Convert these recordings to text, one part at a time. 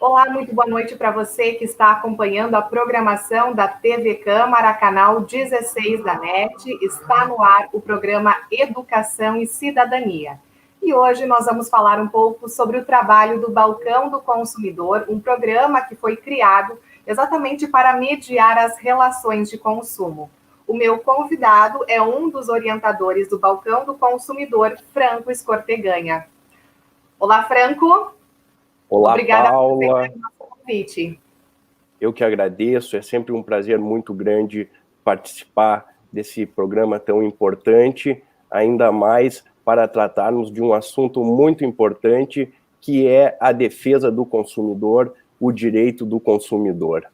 Olá, muito boa noite para você que está acompanhando a programação da TV Câmara, canal 16 da NET. Está no ar o programa Educação e Cidadania. E hoje nós vamos falar um pouco sobre o trabalho do Balcão do Consumidor, um programa que foi criado exatamente para mediar as relações de consumo. O meu convidado é um dos orientadores do Balcão do Consumidor, Franco Escorteganha. Olá, Franco. Olá, obrigada Paula. por aceitar o nosso convite. Eu que agradeço, é sempre um prazer muito grande participar desse programa tão importante, ainda mais para tratarmos de um assunto muito importante, que é a defesa do consumidor, o direito do consumidor.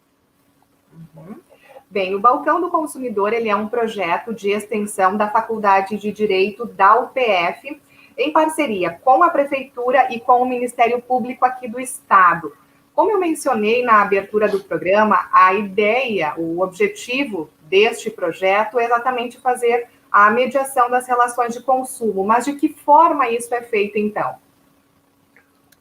Bem, o Balcão do Consumidor ele é um projeto de extensão da Faculdade de Direito da UPF, em parceria com a Prefeitura e com o Ministério Público aqui do Estado. Como eu mencionei na abertura do programa, a ideia, o objetivo deste projeto é exatamente fazer a mediação das relações de consumo. Mas de que forma isso é feito, então?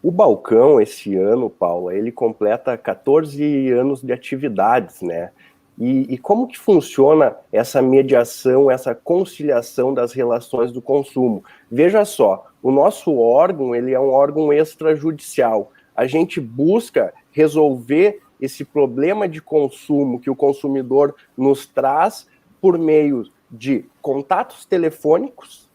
O Balcão, esse ano, Paula, ele completa 14 anos de atividades, né? E como que funciona essa mediação, essa conciliação das relações do consumo? Veja só, o nosso órgão, ele é um órgão extrajudicial. A gente busca resolver esse problema de consumo que o consumidor nos traz por meio de contatos telefônicos,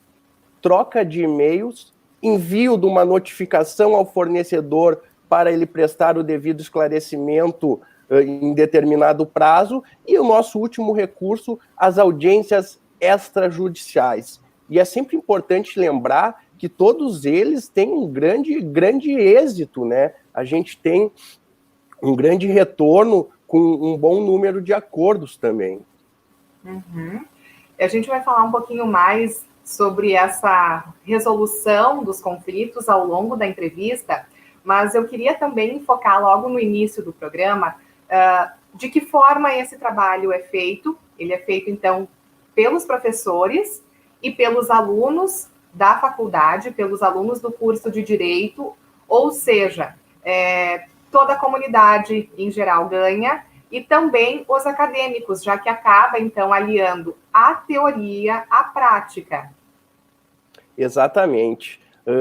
troca de e-mails, envio de uma notificação ao fornecedor para ele prestar o devido esclarecimento em determinado prazo, e o nosso último recurso, as audiências extrajudiciais. E é sempre importante lembrar que todos eles têm um grande êxito, né? A gente tem um grande retorno com um bom número de acordos também. A gente vai falar um pouquinho mais sobre essa resolução dos conflitos ao longo da entrevista, mas eu queria também focar logo no início do programa de que forma esse trabalho é feito. Ele é feito, então, pelos professores e pelos alunos da faculdade, pelos alunos do curso de Direito, ou seja, toda a comunidade em geral ganha, e também os acadêmicos, já que acaba, então, aliando a teoria à prática. Exatamente.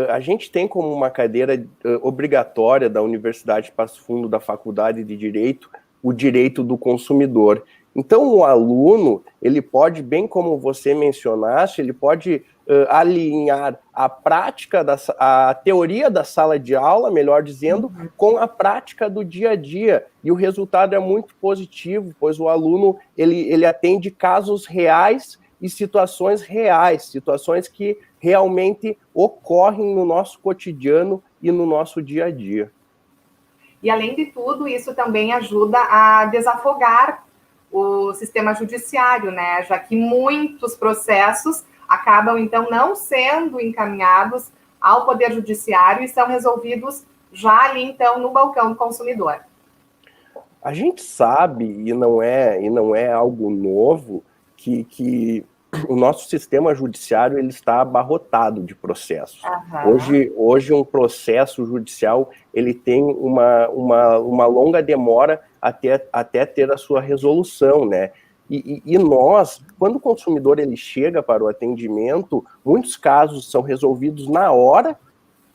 A gente tem como uma cadeira obrigatória da Universidade de Passo Fundo, da Faculdade de Direito, o direito do consumidor. Então, o aluno, ele pode, bem como você mencionaste, ele pode alinhar a prática, a teoria da sala de aula, melhor dizendo, com a prática do dia a dia. E o resultado é muito positivo, pois o aluno, ele atende casos reais e situações reais, situações que realmente ocorrem no nosso cotidiano e no nosso dia a dia. E, além de tudo, isso também ajuda a desafogar o sistema judiciário, né? Já que muitos processos acabam, então, não sendo encaminhados ao Poder Judiciário e são resolvidos já ali, então, no Balcão do Consumidor. A gente sabe, e não é algo novo, que o nosso sistema judiciário ele está abarrotado de processos. Hoje um processo judicial ele tem uma longa demora até ter a sua resolução, né? E nós, quando o consumidor ele chega para o atendimento, muitos casos são resolvidos na hora,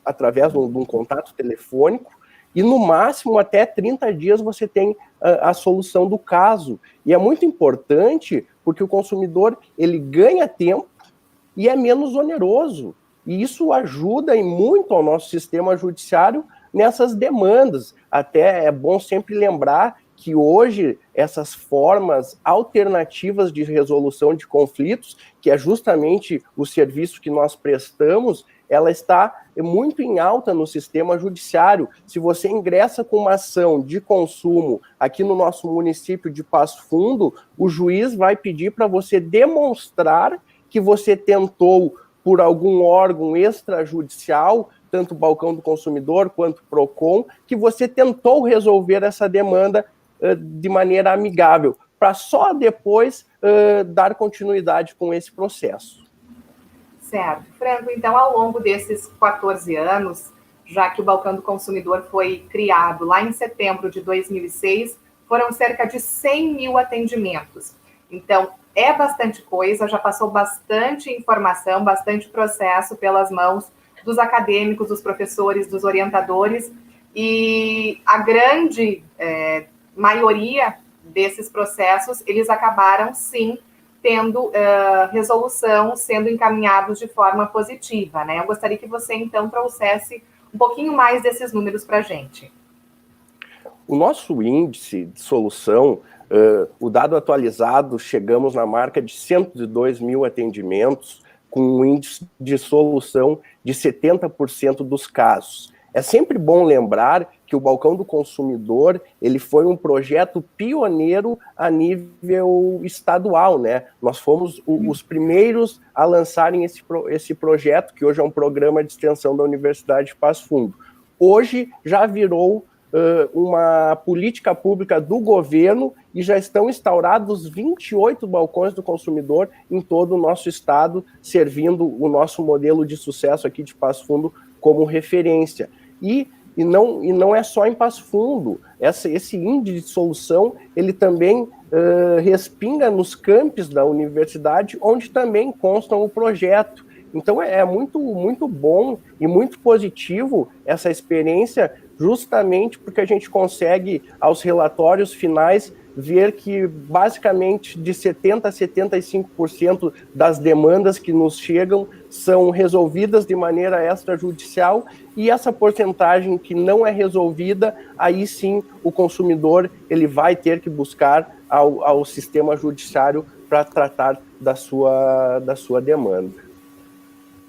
através de um contato telefônico, e no máximo até 30 dias você tem a solução do caso. E é muito importante porque o consumidor ele ganha tempo e é menos oneroso. E isso ajuda e muito ao nosso sistema judiciário nessas demandas. Até é bom sempre lembrar que hoje essas formas alternativas de resolução de conflitos, que é justamente o serviço que nós prestamos, ela está muito em alta no sistema judiciário. Se você ingressa com uma ação de consumo aqui no nosso município de Passo Fundo, o juiz vai pedir para você demonstrar que você tentou, por algum órgão extrajudicial, tanto o Balcão do Consumidor quanto o PROCON, que você tentou resolver essa demanda de maneira amigável, para só depois dar continuidade com esse processo. Certo. Franco, então, ao longo desses 14 anos, já que o Balcão do Consumidor foi criado lá em setembro de 2006, foram cerca de 100 mil atendimentos. Então, é bastante coisa, já passou bastante informação, bastante processo pelas mãos dos acadêmicos, dos professores, dos orientadores, e a grande maioria desses processos, eles acabaram, sim, tendo resolução, sendo encaminhados de forma positiva, né? Eu gostaria que você, então, trouxesse um pouquinho mais desses números para a gente. O nosso índice de solução, o dado atualizado, chegamos na marca de 102 mil atendimentos, com um índice de solução de 70% dos casos. É sempre bom lembrar que o Balcão do Consumidor, ele foi um projeto pioneiro a nível estadual, né? Nós fomos os primeiros a lançarem esse projeto, que hoje é um programa de extensão da Universidade de Passo Fundo. Hoje já virou uma política pública do governo e já estão instaurados 28 balcões do consumidor em todo o nosso estado, servindo o nosso modelo de sucesso aqui de Passo Fundo como referência. E não é só em Passo Fundo, esse índice de solução, ele também respinga nos campos da universidade, onde também consta o projeto. Então é muito, muito bom e muito positivo essa experiência, justamente porque a gente consegue, aos relatórios finais, ver que basicamente de 70% a 75% das demandas que nos chegam são resolvidas de maneira extrajudicial, e essa porcentagem que não é resolvida, aí sim o consumidor ele vai ter que buscar ao sistema judiciário para tratar da sua demanda.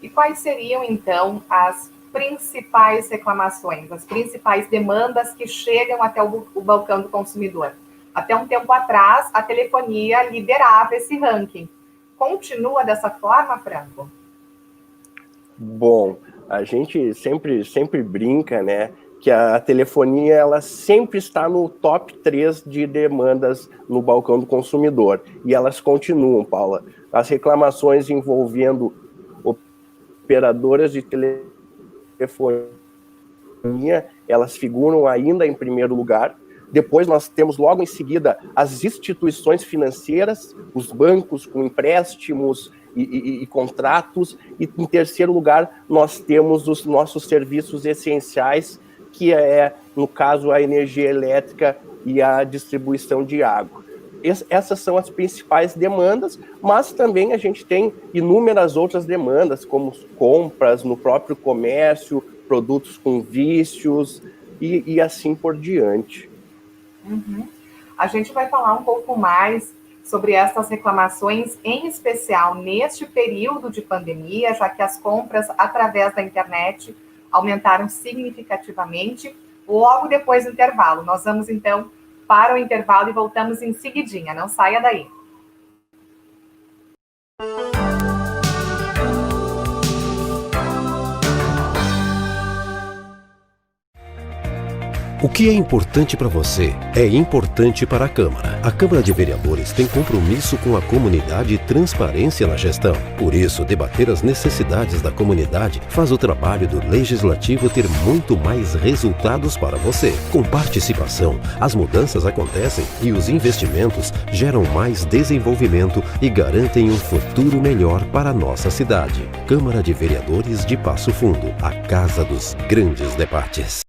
E quais seriam, então, as principais reclamações, as principais demandas que chegam até o balcão do consumidor? Até um tempo atrás, a telefonia liderava esse ranking. Continua dessa forma, Franco? Bom, a gente sempre brinca, né, que a telefonia ela sempre está no top 3 de demandas no balcão do consumidor. E elas continuam, Paula. As reclamações envolvendo operadoras de telefonia, elas figuram ainda em primeiro lugar. Depois nós temos logo em seguida as instituições financeiras, os bancos com empréstimos e contratos, e em terceiro lugar nós temos os nossos serviços essenciais, que é, no caso, a energia elétrica e a distribuição de água. Essas são as principais demandas, mas também a gente tem inúmeras outras demandas, como compras no próprio comércio, produtos com vícios e assim por diante. Uhum. A gente vai falar um pouco mais sobre essas reclamações, em especial neste período de pandemia, já que as compras através da internet aumentaram significativamente logo depois do intervalo. Nós vamos, então, para o intervalo e voltamos em seguidinha. Não saia daí. O que é importante para você é importante para a Câmara. A Câmara de Vereadores tem compromisso com a comunidade e transparência na gestão. Por isso, debater as necessidades da comunidade faz o trabalho do Legislativo ter muito mais resultados para você. Com participação, as mudanças acontecem e os investimentos geram mais desenvolvimento e garantem um futuro melhor para a nossa cidade. Câmara de Vereadores de Passo Fundo, a casa dos grandes debates.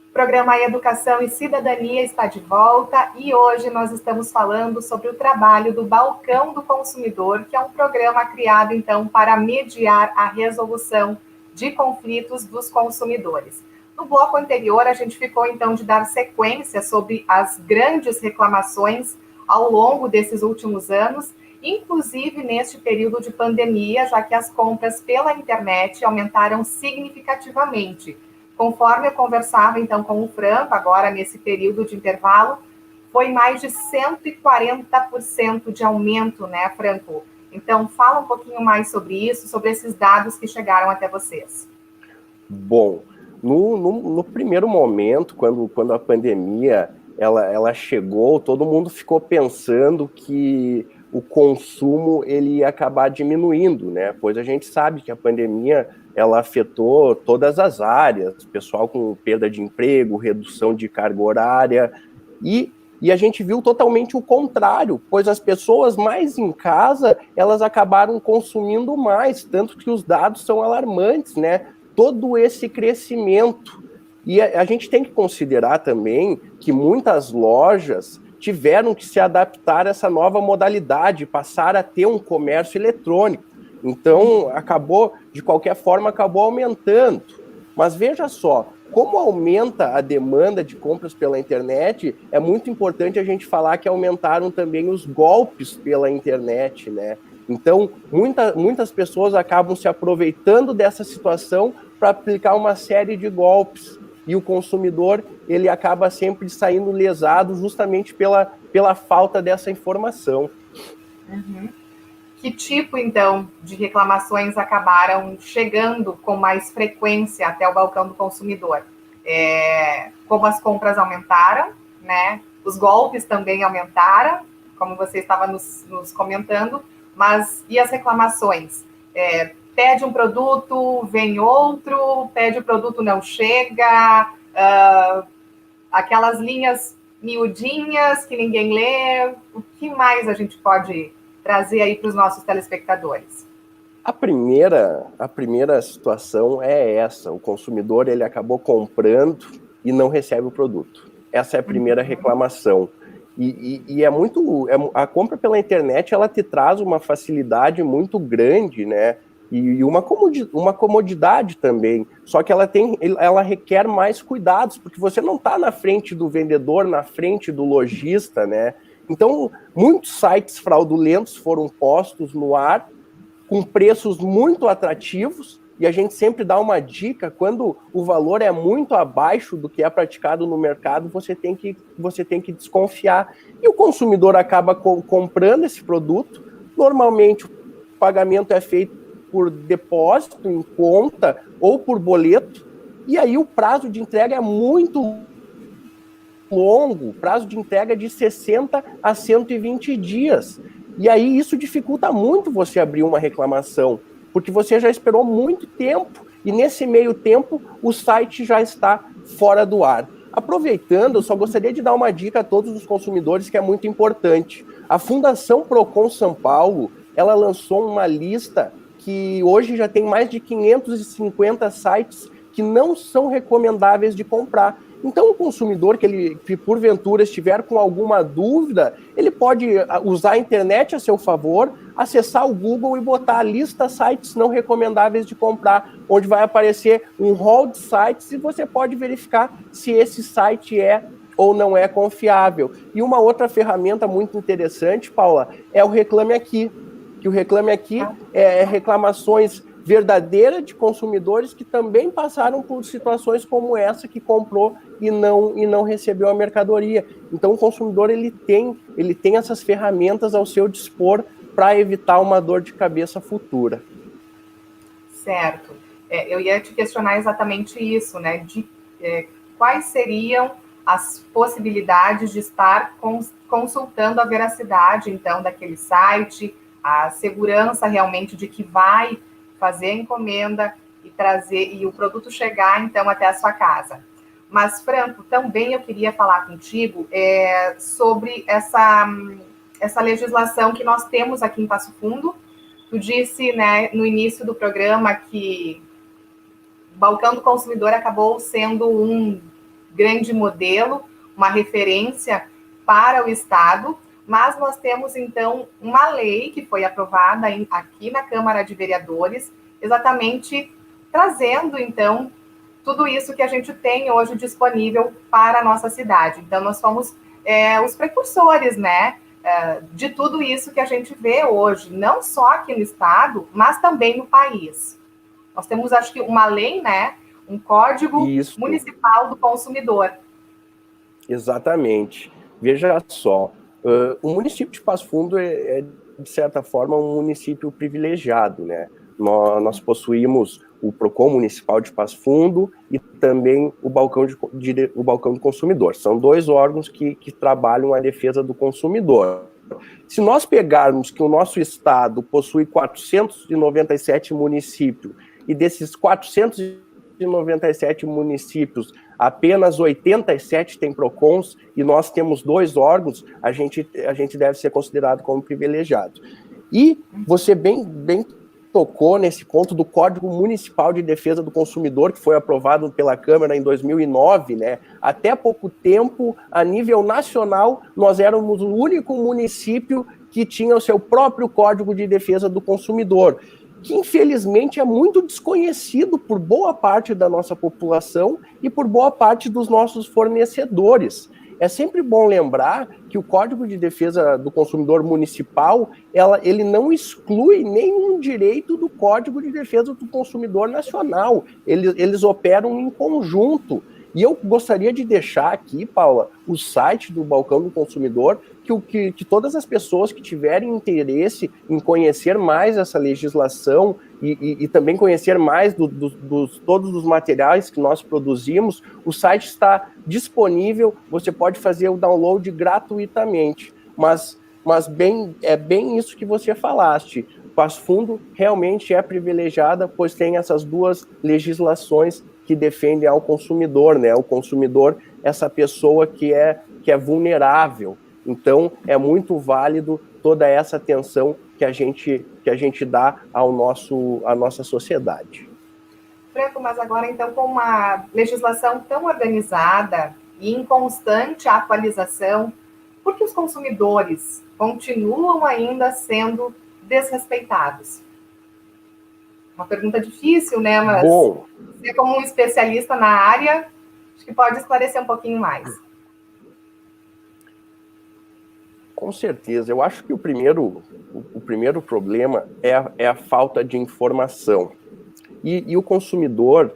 O programa Educação e Cidadania está de volta e hoje nós estamos falando sobre o trabalho do Balcão do Consumidor, que é um programa criado, então, para mediar a resolução de conflitos dos consumidores. No bloco anterior, a gente ficou, então, de dar sequência sobre as grandes reclamações ao longo desses últimos anos, inclusive neste período de pandemia, já que as compras pela internet aumentaram significativamente. Conforme eu conversava, então, com o Franco, agora nesse período de intervalo, foi mais de 140% de aumento, né, Franco? Então, fala um pouquinho mais sobre isso, sobre esses dados que chegaram até vocês. Bom, no primeiro momento, quando a pandemia ela chegou, todo mundo ficou pensando que o consumo ele ia acabar diminuindo, né? Pois a gente sabe que a pandemia ela afetou todas as áreas, pessoal com perda de emprego, redução de carga horária, e a gente viu totalmente o contrário, pois as pessoas mais em casa, elas acabaram consumindo mais, tanto que os dados são alarmantes, né? Todo esse crescimento. E a gente tem que considerar também que muitas lojas tiveram que se adaptar a essa nova modalidade, passar a ter um comércio eletrônico. Então, de qualquer forma, acabou aumentando. Mas veja só, como aumenta a demanda de compras pela internet, é muito importante a gente falar que aumentaram também os golpes pela internet, né? Então, muitas pessoas acabam se aproveitando dessa situação para aplicar uma série de golpes. E o consumidor, ele acaba sempre saindo lesado justamente pela falta dessa informação. Uhum. Que tipo, então, de reclamações acabaram chegando com mais frequência até o balcão do consumidor? Como as compras aumentaram, né? Os golpes também aumentaram, como você estava nos comentando, mas e as reclamações? Pede um produto, vem outro, pede o produto, não chega, aquelas linhas miudinhas que ninguém lê. O que mais a gente pode trazer aí para os nossos telespectadores? A primeira situação é essa: o consumidor ele acabou comprando e não recebe o produto. Essa é a primeira reclamação. E a compra pela internet, ela te traz uma facilidade muito grande, né? E uma comodidade também, só que ela requer mais cuidados, porque você não está na frente do vendedor, na frente do lojista, né? Então, muitos sites fraudulentos foram postos no ar, com preços muito atrativos, e a gente sempre dá uma dica: quando o valor é muito abaixo do que é praticado no mercado, você tem que desconfiar. E o consumidor acaba comprando esse produto. Normalmente, o pagamento é feito por depósito em conta ou por boleto, e aí o prazo de entrega é muito longo, prazo de entrega de 60 a 120 dias. E aí isso dificulta muito você abrir uma reclamação, porque você já esperou muito tempo, e nesse meio tempo o site já está fora do ar. Aproveitando, eu só gostaria de dar uma dica a todos os consumidores que é muito importante. A Fundação Procon São Paulo, ela lançou uma lista que hoje já tem mais de 550 sites que não são recomendáveis de comprar. Então, o consumidor que porventura estiver com alguma dúvida, ele pode usar a internet a seu favor, acessar o Google e botar a lista sites não recomendáveis de comprar, onde vai aparecer um rol de sites e você pode verificar se esse site é ou não é confiável. E uma outra ferramenta muito interessante, Paula, é o Reclame Aqui. Que o Reclame Aqui é reclamações verdadeiras de consumidores que também passaram por situações como essa, que comprou e não recebeu a mercadoria. Então o consumidor ele tem essas ferramentas ao seu dispor para evitar uma dor de cabeça futura. Certo. Eu ia te questionar exatamente isso, né? Quais seriam as possibilidades de estar consultando a veracidade, então, daquele site, a segurança realmente de que vai fazer a encomenda e o produto chegar, então, até a sua casa. Mas, Franco, também eu queria falar contigo sobre essa legislação que nós temos aqui em Passo Fundo. Tu disse, né, no início do programa que o Balcão do Consumidor acabou sendo um grande modelo, uma referência para o Estado, mas nós temos, então, uma lei que foi aprovada aqui na Câmara de Vereadores, exatamente trazendo, então, tudo isso que a gente tem hoje disponível para a nossa cidade. Então, nós fomos os precursores, né, de tudo isso que a gente vê hoje, não só aqui no Estado, mas também no país. Nós temos, acho que, uma lei, né, um Código Municipal do Consumidor. Exatamente. Veja só, o município de Passo Fundo é, de certa forma, um município privilegiado, né? Nós possuímos o PROCON Municipal de Passo Fundo e também o Balcão do Consumidor. São 2 órgãos que trabalham a defesa do consumidor. Se nós pegarmos que o nosso estado possui 497 municípios, e desses 497 municípios, apenas 87 têm PROCONs, e nós temos 2 órgãos, a gente deve ser considerado como privilegiado. E você bem tocou nesse ponto do Código Municipal de Defesa do Consumidor, que foi aprovado pela Câmara em 2009, né? Até pouco tempo, a nível nacional, nós éramos o único município que tinha o seu próprio Código de Defesa do Consumidor, que infelizmente é muito desconhecido por boa parte da nossa população e por boa parte dos nossos fornecedores. É sempre bom lembrar que o Código de Defesa do Consumidor Municipal, ele não exclui nenhum direito do Código de Defesa do Consumidor Nacional. Eles operam em conjunto. E eu gostaria de deixar aqui, Paula, o site do Balcão do Consumidor, que todas as pessoas que tiverem interesse em conhecer mais essa legislação e também conhecer mais todos os materiais que nós produzimos, o site está disponível, você pode fazer o download gratuitamente. Mas é bem isso que você falaste. Passo Fundo realmente é privilegiada, pois tem essas 2 legislações que defendem ao consumidor, né? O consumidor, essa pessoa que é vulnerável. Então, é muito válido toda essa atenção que a gente dá à nossa sociedade. Franco, mas agora, então, com uma legislação tão organizada e em constante atualização, por que os consumidores continuam ainda sendo desrespeitados? Uma pergunta difícil, né? Mas você, como um especialista na área, acho que pode esclarecer um pouquinho mais. Com certeza. Eu acho que o primeiro problema é a falta de informação. E o consumidor,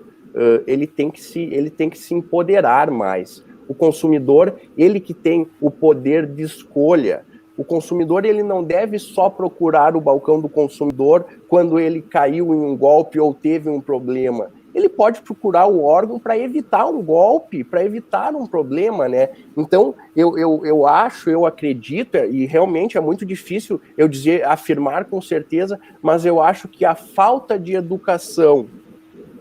ele tem que se empoderar mais. O consumidor, ele que tem o poder de escolha. O consumidor, ele não deve só procurar o Balcão do Consumidor quando ele caiu em um golpe ou teve um problema. Ele pode procurar o órgão para evitar um golpe, para evitar um problema, né? Então, eu acredito, e realmente é muito difícil eu afirmar com certeza, mas eu acho que a falta de educação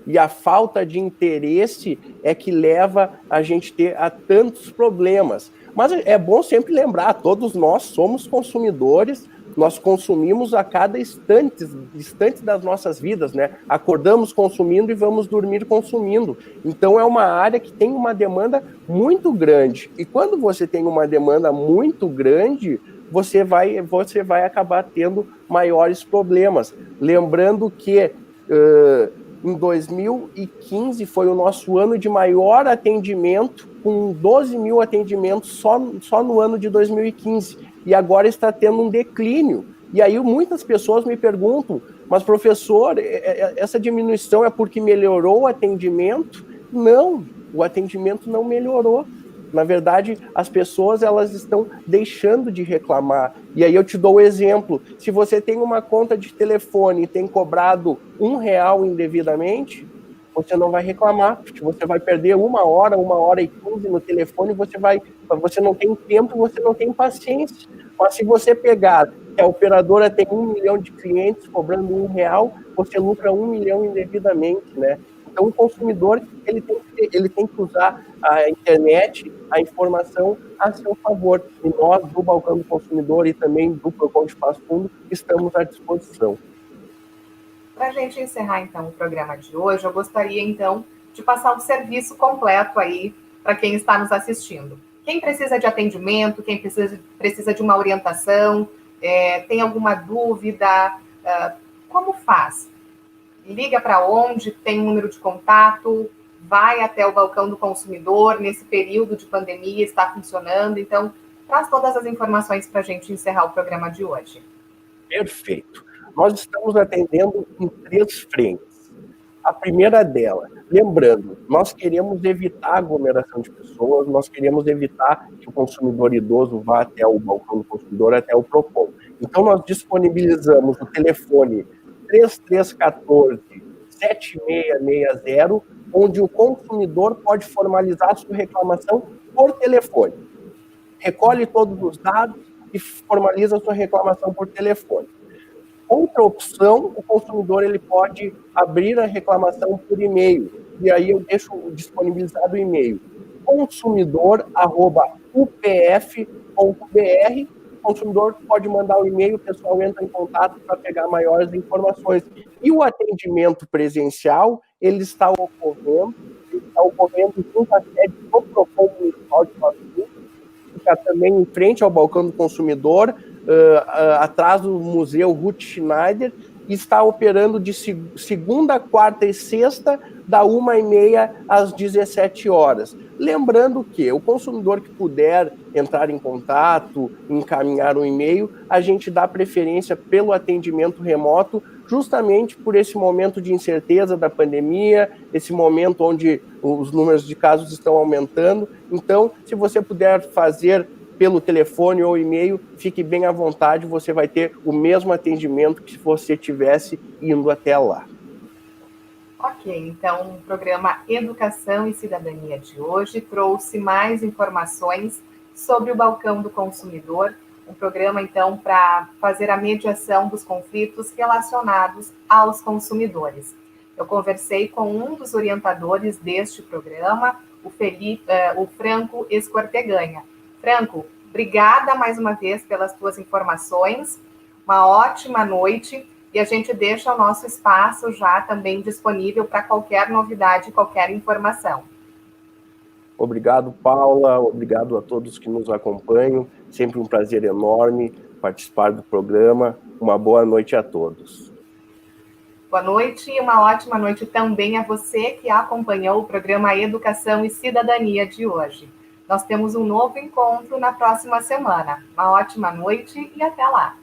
e a falta de interesse é que leva a gente a tantos problemas. Mas é bom sempre lembrar, todos nós somos consumidores, nós consumimos a cada instante das nossas vidas, né? Acordamos consumindo e vamos dormir consumindo. Então é uma área que tem uma demanda muito grande. E quando você tem uma demanda muito grande, você vai acabar tendo maiores problemas. Lembrando que em 2015 foi o nosso ano de maior atendimento, com 12 mil atendimentos só no ano de 2015. E agora está tendo um declínio. E aí muitas pessoas me perguntam, mas professor, essa diminuição é porque melhorou o atendimento? Não, o atendimento não melhorou. Na verdade, as pessoas elas estão deixando de reclamar. E aí eu te dou o exemplo. Se você tem uma conta de telefone e tem cobrado R$1 indevidamente, você não vai reclamar, porque você vai perder 1 hora, 1h15 no telefone, você não tem tempo, você não tem paciência. Mas se você pegar que a operadora tem 1 milhão de clientes cobrando R$1, você lucra 1 milhão indevidamente, né? Então, o consumidor ele tem que usar a internet, a informação a seu favor. E nós, do Balcão do Consumidor e também do PROCON de Passo Fundo, estamos à disposição. Para a gente encerrar, então, o programa de hoje, eu gostaria, então, de passar o serviço completo aí para quem está nos assistindo. Quem precisa de atendimento, quem precisa de uma orientação, tem alguma dúvida, como faz? Liga para onde, tem um número de contato, vai até o Balcão do Consumidor, nesse período de pandemia está funcionando, então traz todas as informações para a gente encerrar o programa de hoje. Perfeito. Nós estamos atendendo em 3 frentes. A primeira dela, lembrando, nós queremos evitar aglomeração de pessoas, nós queremos evitar que o consumidor idoso vá até o Balcão do Consumidor, até o PROCON. Então nós disponibilizamos o telefone 3314 7660, onde o consumidor pode formalizar a sua reclamação por telefone. Recolhe todos os dados e formaliza a sua reclamação por telefone. Outra opção, o consumidor ele pode abrir a reclamação por e-mail, e aí eu deixo disponibilizado o e-mail consumidor@upf.br. O consumidor pode mandar o e-mail, o pessoal entra em contato para pegar maiores informações. E o atendimento presencial, ele está ocorrendo junto à sede do Procon Municipal de Passo Fundo, fica também em frente ao balcão do consumidor, atrás do Museu Ruth Schneider, e está operando de segunda, quarta e sexta, da 1h30 às 17 horas. Lembrando que o consumidor que puder entrar em contato, encaminhar um e-mail, a gente dá preferência pelo atendimento remoto, justamente por esse momento de incerteza da pandemia, esse momento onde os números de casos estão aumentando. Então, se você puder fazer pelo telefone ou e-mail, fique bem à vontade, você vai ter o mesmo atendimento que se você estivesse indo até lá. Ok, então o programa Educação e Cidadania de hoje trouxe mais informações sobre o Balcão do Consumidor, um programa, então, para fazer a mediação dos conflitos relacionados aos consumidores. Eu conversei com um dos orientadores deste programa, o Franco Escorteganha. Franco, obrigada mais uma vez pelas tuas informações, uma ótima noite, e a gente deixa o nosso espaço já também disponível para qualquer novidade, qualquer informação. Obrigado, Paula, obrigado a todos que nos acompanham, sempre um prazer enorme participar do programa, uma boa noite a todos. Boa noite e uma ótima noite também a você que acompanhou o programa Educação e Cidadania de hoje. Nós temos um novo encontro na próxima semana. Uma ótima noite e até lá!